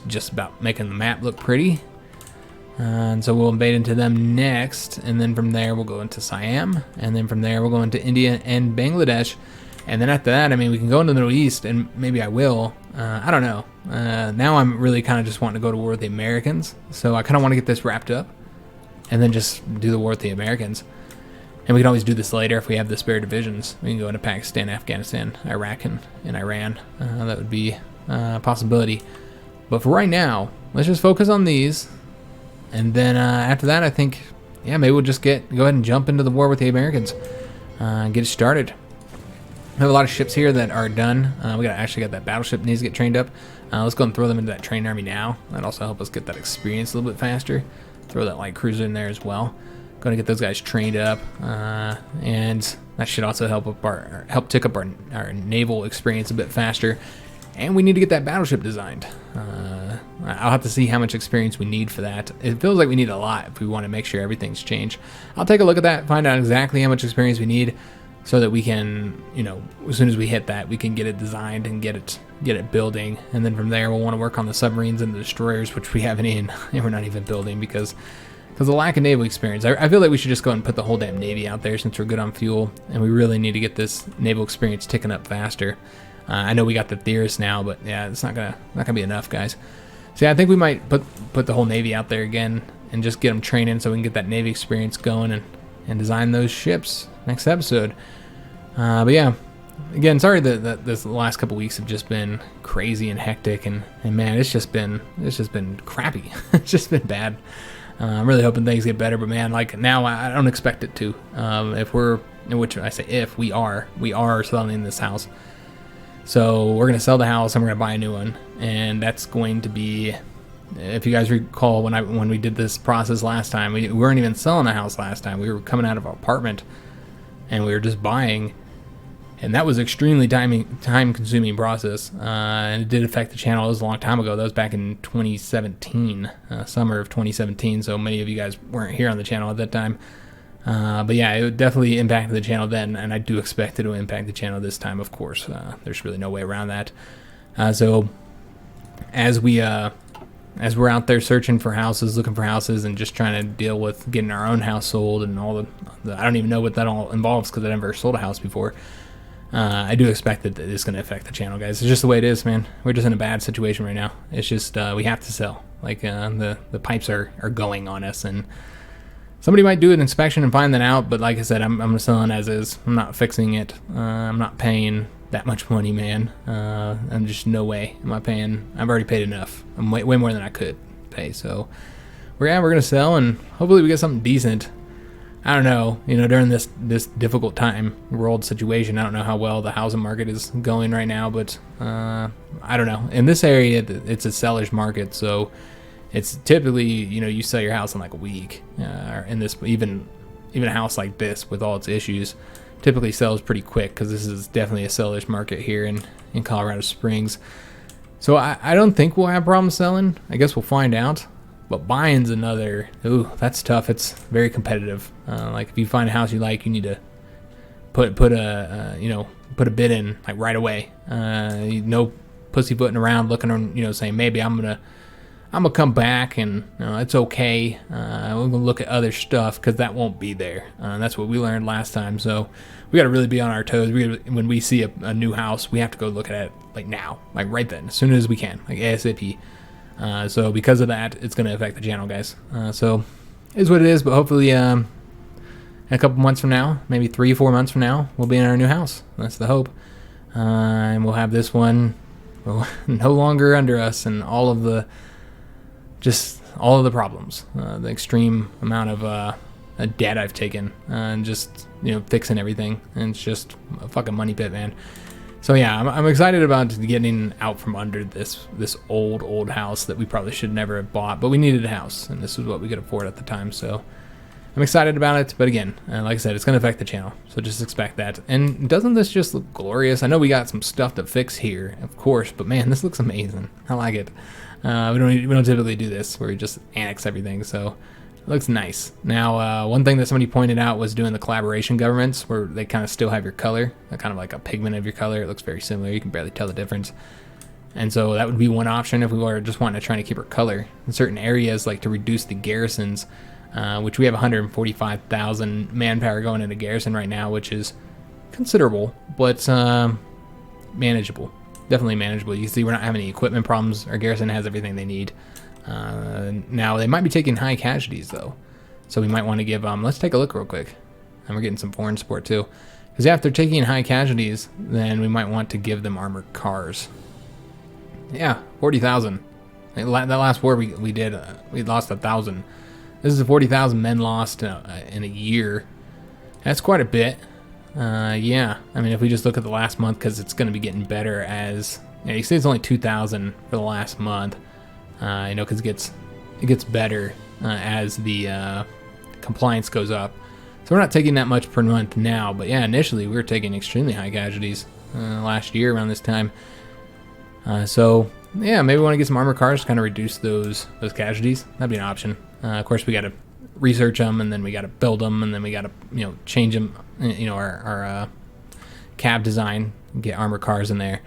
Just about making the map look pretty. And so we'll invade into them next, and then from there we'll go into Siam, and then from there we'll go into India and Bangladesh, and then after that, I mean, we can go into the Middle East, and maybe I will. I don't know. Now I'm really kind of just wanting to go to war with the Americans, so I kind of want to get this wrapped up, and then just do the war with the Americans. And we can always do this later if we have the spare divisions. We can go into Pakistan, Afghanistan, Iraq, and Iran. That would be a possibility. But for right now, let's just focus on these. And then after that, I think, yeah, maybe we'll just go ahead and jump into the war with the Americans and get it started. We have a lot of ships here that are done. We actually got that battleship needs to get trained up. Let's go and throw them into that trained army now. That'll also help us get that experience a little bit faster. Throw that light cruiser in there as well. Going to get those guys trained up, and that should also help tick up our naval experience a bit faster. And we need to get that battleship designed. I'll have to see how much experience we need for that. It feels like we need a lot if we want to make sure everything's changed. I'll take a look at that, find out exactly how much experience we need, so that we can, you know, as soon as we hit that, we can get it designed and get it building. And then from there, we'll want to work on the submarines and the destroyers, which we haven't even, we're not even building because of the lack of naval experience. I feel like we should just go and put the whole damn Navy out there since we're good on fuel, and we really need to get this naval experience ticking up faster. I know we got the theorists now, but yeah, it's not gonna be enough, guys. So yeah, I think we might put the whole Navy out there again and just get them training so we can get that Navy experience going and design those ships next episode. But yeah, again, sorry that this last couple weeks have just been crazy and hectic, and man, it's just been crappy. It's just been bad. I'm really hoping things get better, but man, like now I don't expect it to. If we are selling this house. So we're going to sell the house and we're going to buy a new one. And that's going to be, if you guys recall, when we did this process last time, we weren't even selling a house last time. We were coming out of our apartment and we were just buying. And that was extremely time-consuming process. And it did affect the channel. It was a long time ago. That was back in 2017, summer of 2017. So many of you guys weren't here on the channel at that time. But yeah, it definitely impacted the channel then, and I do expect it to impact the channel this time, of course. There's really no way around that. So as we as we're out there searching for houses, looking for houses, and just trying to deal with getting our own house sold and all the I don't even know what that all involves because I never sold a house before. I do expect that it's going to affect the channel, guys. It's just the way it is, man. We're just in a bad situation right now. It's just we have to sell. Like the pipes are going on us, and somebody might do an inspection and find that out. But like I said, I'm selling as is. I'm not fixing it. I'm not paying that much money, man. I'm just no way am I paying. I've already paid enough. I'm way more than I could pay. So we're gonna sell, and hopefully we get something decent. I don't know, during this difficult time, world situation, I don't know how well the housing market is going right now, but I don't know. In this area, it's a seller's market, so it's typically, you sell your house in like a week. In this, even a house like this with all its issues, typically sells pretty quick because this is definitely a seller's market here in Colorado Springs. So I don't think we'll have problems selling. I guess we'll find out. But buying's another. Ooh, that's tough. It's very competitive. Like if you find a house you like, you need to put a bid in like right away. No pussyfooting around, looking on, saying maybe I'm gonna come back and it's okay. We're gonna look at other stuff because that won't be there. That's what we learned last time. So we got to really be on our toes. When we see a new house, we have to go look at it like now, like right then, as soon as we can, like ASAP. So because of that, it's going to affect the channel, guys. So it is what it is, but hopefully in a couple months from now, maybe 3-4 months from now, we'll be in our new house. That's the hope. And we'll have this one no longer under us, and all of the problems, the extreme amount of debt I've taken, and just fixing everything, and it's just a fucking money pit, man. So yeah, I'm excited about getting out from under this old house that we probably should never have bought, but we needed a house, and this is what we could afford at the time. So I'm excited about it, but again, like I said, it's going to affect the channel, so just expect that. And doesn't this just look glorious? I know we got some stuff to fix here, of course, but man, this looks amazing. I like it. We don't typically do this where we just annex everything, so it looks nice. Now, one thing that somebody pointed out was doing the collaboration governments, where they kind of still have your color, kind of like a pigment of your color. It looks very similar. You can barely tell the difference. And so that would be one option if we were just wanting to try to keep our color in certain areas, like to reduce the garrisons, which we have 145,000 manpower going into garrison right now, which is considerable, but manageable. Definitely manageable. You can see we're not having any equipment problems. Our garrison has everything they need. Now they might be taking high casualties though, so we might want to give let's take a look real quick, and we're getting some foreign support too, because if they're taking high casualties, then we might want to give them armored cars. Yeah, 40,000. That last war we did, we lost 1,000. This is 40,000 men lost in a year. That's quite a bit. Yeah, I mean if we just look at the last month, because it's going to be getting better as you see, it's only 2,000 for the last month. Because it gets better as the compliance goes up. So we're not taking that much per month now, but yeah, initially we were taking extremely high casualties last year around this time. So yeah, maybe we want to get some armored cars to kind of reduce those casualties. That'd be an option. Of course, we got to research them, and then we got to build them, and then we got to change them. Our cab design, get armored cars in there.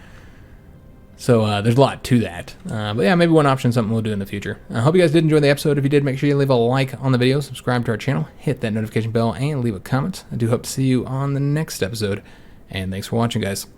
So there's a lot to that. But yeah, maybe one option, something we'll do in the future. I hope you guys did enjoy the episode. If you did, make sure you leave a like on the video, subscribe to our channel, hit that notification bell, and leave a comment. I do hope to see you on the next episode. And thanks for watching, guys.